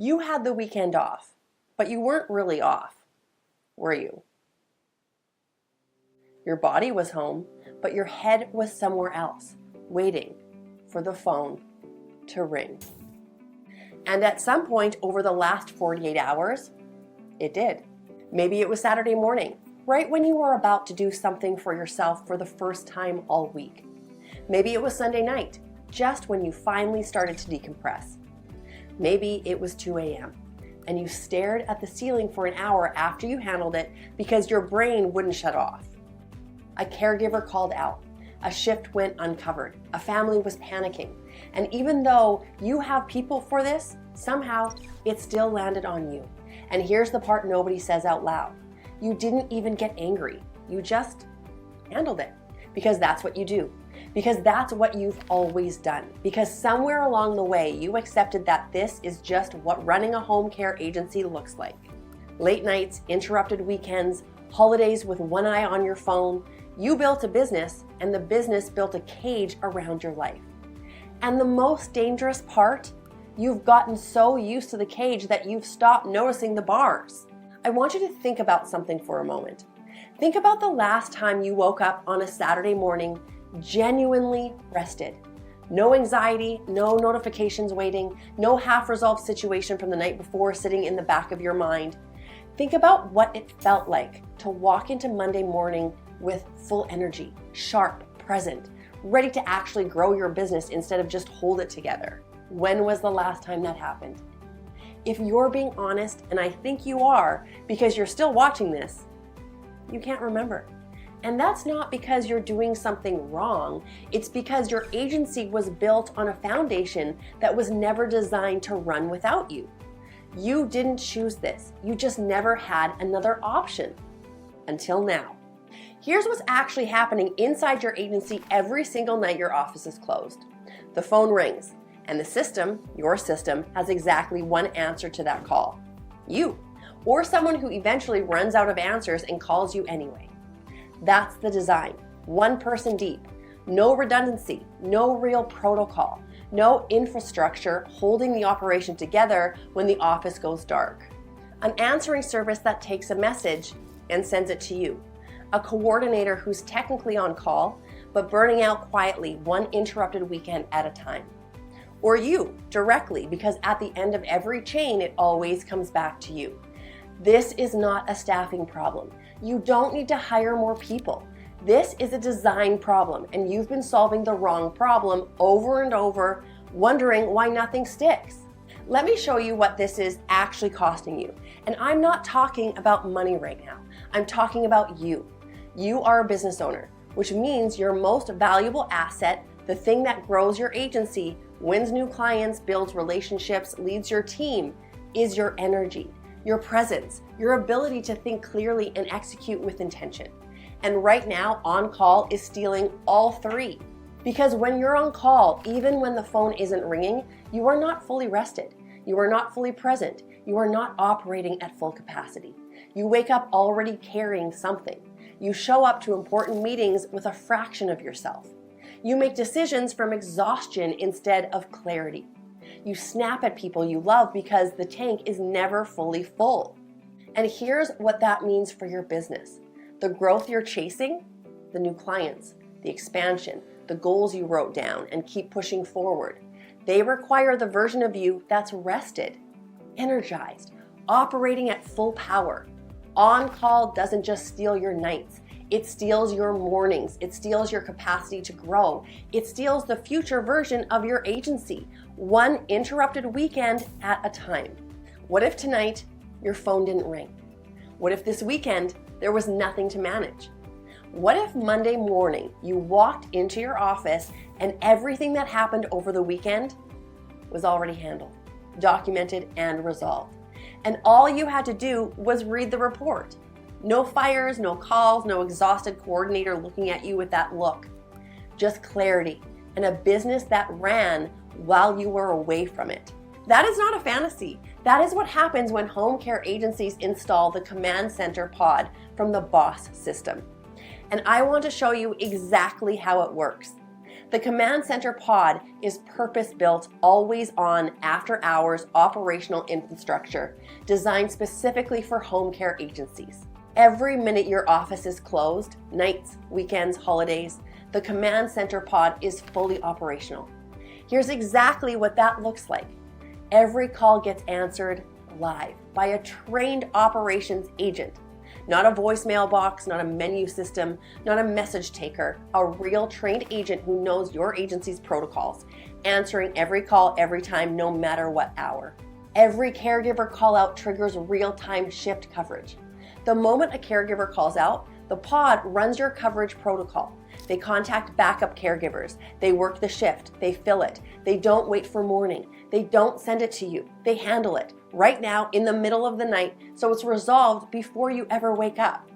You had the weekend off, but you weren't really off, were you? Your body was home, but your head was somewhere else, waiting for the phone to ring. And at some point over the last 48 hours, it did. Maybe it was Saturday morning, right when you were about to do something for yourself for the first time all week. Maybe it was Sunday night, just when you finally started to decompress. Maybe it was 2 a.m. and you stared at the ceiling for an hour after you handled it because your brain wouldn't shut off. A caregiver called out. A shift went uncovered. A family was panicking. And even though you have people for this, somehow it still landed on you. And here's the part nobody says out loud. You didn't even get angry. You just handled it. Because that's what you do. Because that's what you've always done. Because somewhere along the way, you accepted that this is just what running a home care agency looks like. Late nights, interrupted weekends, holidays with one eye on your phone. You built a business, and the business built a cage around your life. And the most dangerous part, you've gotten so used to the cage that you've stopped noticing the bars. I want you to think about something for a moment. Think about the last time you woke up on a Saturday morning genuinely rested. No anxiety, no notifications waiting, no half-resolved situation from the night before sitting in the back of your mind. Think about what it felt like to walk into Monday morning with full energy, sharp, present, ready to actually grow your business instead of just hold it together. When was the last time that happened? If you're being honest, and I think you are because you're still watching this, you can't remember. And that's not because you're doing something wrong. It's because your agency was built on a foundation that was never designed to run without you. You didn't choose this. You just never had another option. Until now. Here's what's actually happening inside your agency every single night your office is closed. The phone rings, and the system, your system, has exactly one answer to that call. You, or someone who eventually runs out of answers and calls you anyway. That's the design. One person deep. No redundancy, no real protocol, no infrastructure holding the operation together when the office goes dark. An answering service that takes a message and sends it to you. A coordinator who's technically on call, but burning out quietly one interrupted weekend at a time. Or you, directly, because at the end of every chain, it always comes back to you. This is not a staffing problem. You don't need to hire more people. This is a design problem, and you've been solving the wrong problem over and over, wondering why nothing sticks. Let me show you what this is actually costing you. And I'm not talking about money right now. I'm talking about you. You are a business owner, which means your most valuable asset, the thing that grows your agency, wins new clients, builds relationships, leads your team, is your energy, your presence, your ability to think clearly and execute with intention. And right now, on call is stealing all three. Because when you're on call, even when the phone isn't ringing, you are not fully rested. You are not fully present. You are not operating at full capacity. You wake up already carrying something. You show up to important meetings with a fraction of yourself. You make decisions from exhaustion instead of clarity. You snap at people you love because the tank is never fully full. And here's what that means for your business. The growth you're chasing, the new clients, the expansion, the goals you wrote down and keep pushing forward. They require the version of you that's rested, energized, operating at full power. On-call doesn't just steal your nights. It steals your mornings. It steals your capacity to grow. It steals the future version of your agency, one interrupted weekend at a time. What if tonight your phone didn't ring? What if this weekend there was nothing to manage? What if Monday morning you walked into your office and everything that happened over the weekend was already handled, documented, and resolved? And all you had to do was read the report. No fires, no calls, no exhausted coordinator looking at you with that look. Just clarity and a business that ran while you were away from it. That is not a fantasy. That is what happens when home care agencies install the command center pod from the BOSS system. And I want to show you exactly how it works. The Command Center pod is purpose-built, always-on, after-hours operational infrastructure designed specifically for home care agencies. Every minute your office is closed, nights, weekends, holidays, the Command Center pod is fully operational. Here's exactly what that looks like. Every call gets answered live by a trained operations agent. Not a voicemail box, not a menu system, not a message taker, a real trained agent who knows your agency's protocols, answering every call every time, no matter what hour. Every caregiver call out triggers real-time shift coverage. The moment a caregiver calls out, the pod runs your coverage protocol. They contact backup caregivers. They work the shift. They fill it. They don't wait for morning. They don't send it to you. They handle it right now in the middle of the night, so it's resolved before you ever wake up.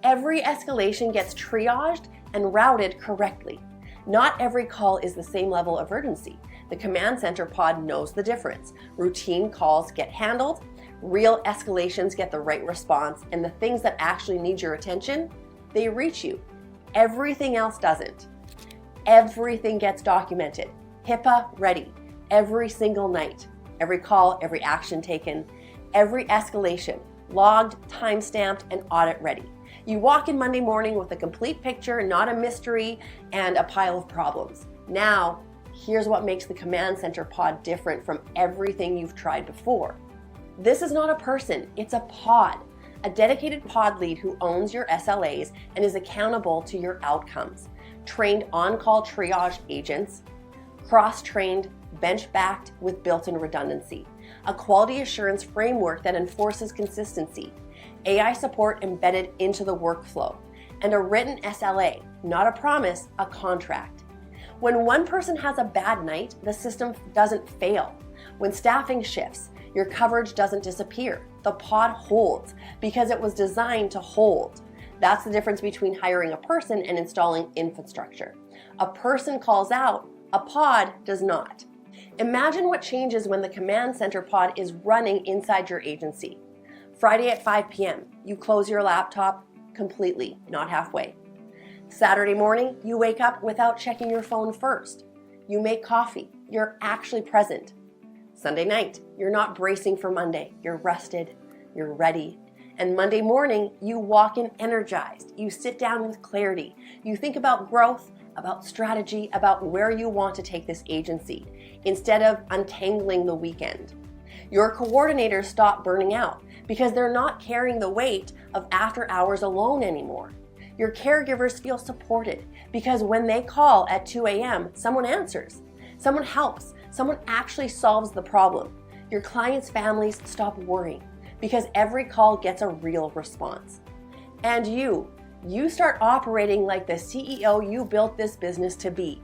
Every escalation gets triaged and routed correctly. Not every call is the same level of urgency. The Command Center pod knows the difference. Routine calls get handled, real escalations get the right response, and the things that actually need your attention, they reach you. Everything else doesn't. Everything gets documented. HIPAA-ready. Every single night. Every call, every action taken, every escalation, logged, time-stamped, and audit-ready. You walk in Monday morning with a complete picture, not a mystery, and a pile of problems. Now, here's what makes the Command Center pod different from everything you've tried before. This is not a person, it's a pod. A dedicated pod lead who owns your SLAs and is accountable to your outcomes. Trained on-call triage agents, cross-trained, bench-backed with built-in redundancy. A quality assurance framework that enforces consistency. AI support embedded into the workflow. And a written SLA, not a promise, a contract. When one person has a bad night, the system doesn't fail. When staffing shifts, your coverage doesn't disappear. The pod holds because it was designed to hold. That's the difference between hiring a person and installing infrastructure. A person calls out, a pod does not. Imagine what changes when the Command Center pod is running inside your agency. Friday at 5 p.m., you close your laptop completely, not halfway. Saturday morning, you wake up without checking your phone first. You make coffee. You're actually present. Sunday night, you're not bracing for Monday. You're rested, you're ready. And Monday morning, you walk in energized. You sit down with clarity. You think about growth, about strategy, about where you want to take this agency, instead of untangling the weekend. Your coordinators stop burning out because they're not carrying the weight of after hours alone anymore. Your caregivers feel supported because when they call at 2 a.m., someone answers, someone helps, someone actually solves the problem. Your clients' families stop worrying because every call gets a real response. And you start operating like the CEO you built this business to be,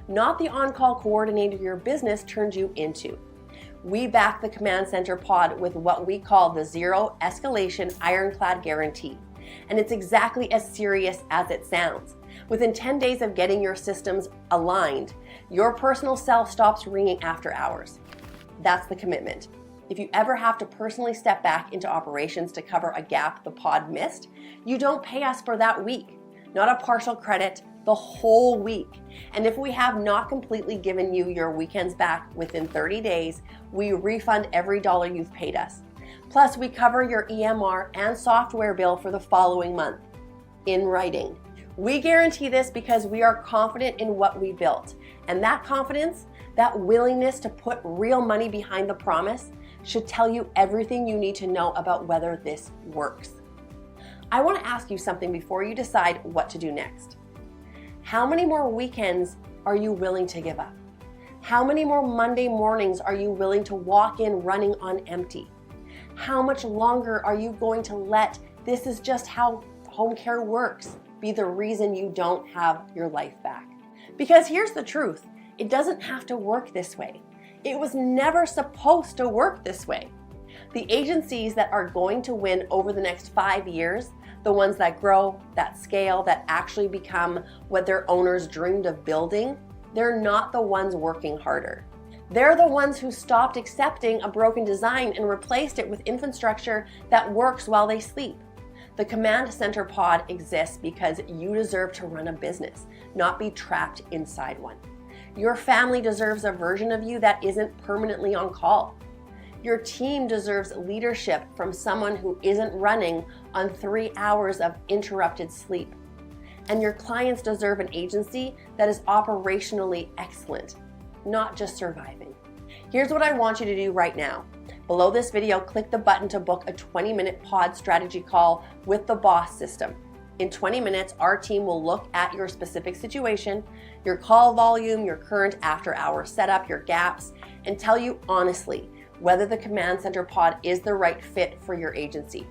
not the on-call coordinator your business turned you into. We back the Command Center pod with what we call the Zero-Escalation Ironclad guarantee. And it's exactly as serious as it sounds. Within 10 days of getting your systems aligned, your personal cell stops ringing after hours. That's the commitment. If you ever have to personally step back into operations to cover a gap the pod missed, you don't pay us for that week, not a partial credit, the whole week. And if we have not completely given you your weekends back within 30 days, we refund every dollar you've paid us. Plus, we cover your EMR and software bill for the following month, in writing. We guarantee this because we are confident in what we built. And that confidence, that willingness to put real money behind the promise, should tell you everything you need to know about whether this works. I want to ask you something before you decide what to do next. How many more weekends are you willing to give up? How many more Monday mornings are you willing to walk in running on empty? How much longer are you going to let "this is just how home care works" be the reason you don't have your life back? Because here's the truth, it doesn't have to work this way. It was never supposed to work this way. The agencies that are going to win over the next 5 years, the ones that grow, that scale, that actually become what their owners dreamed of building, they're not the ones working harder. They're the ones who stopped accepting a broken design and replaced it with infrastructure that works while they sleep. The command center pod exists because you deserve to run a business, not be trapped inside one. Your family deserves a version of you that isn't permanently on call. Your team deserves leadership from someone who isn't running on 3 hours of interrupted sleep. And your clients deserve an agency that is operationally excellent, not just surviving. Here's what I want you to do right now. Below this video, click the button to book a 20-minute pod strategy call with the boss system. In 20 minutes, our team will look at your specific situation, your call volume, your current after-hour setup, your gaps, and tell you honestly whether the command center pod is the right fit for your agency.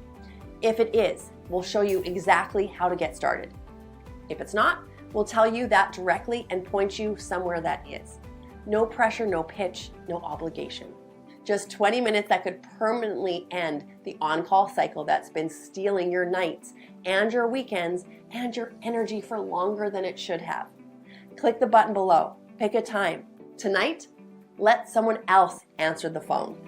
If it is, we'll show you exactly how to get started. If it's not, we'll tell you that directly and point you somewhere that is. No pressure, no pitch, no obligation. Just 20 minutes that could permanently end the on-call cycle that's been stealing your nights and your weekends and your energy for longer than it should have. Click the button below. Pick a time. Tonight, let someone else answer the phone.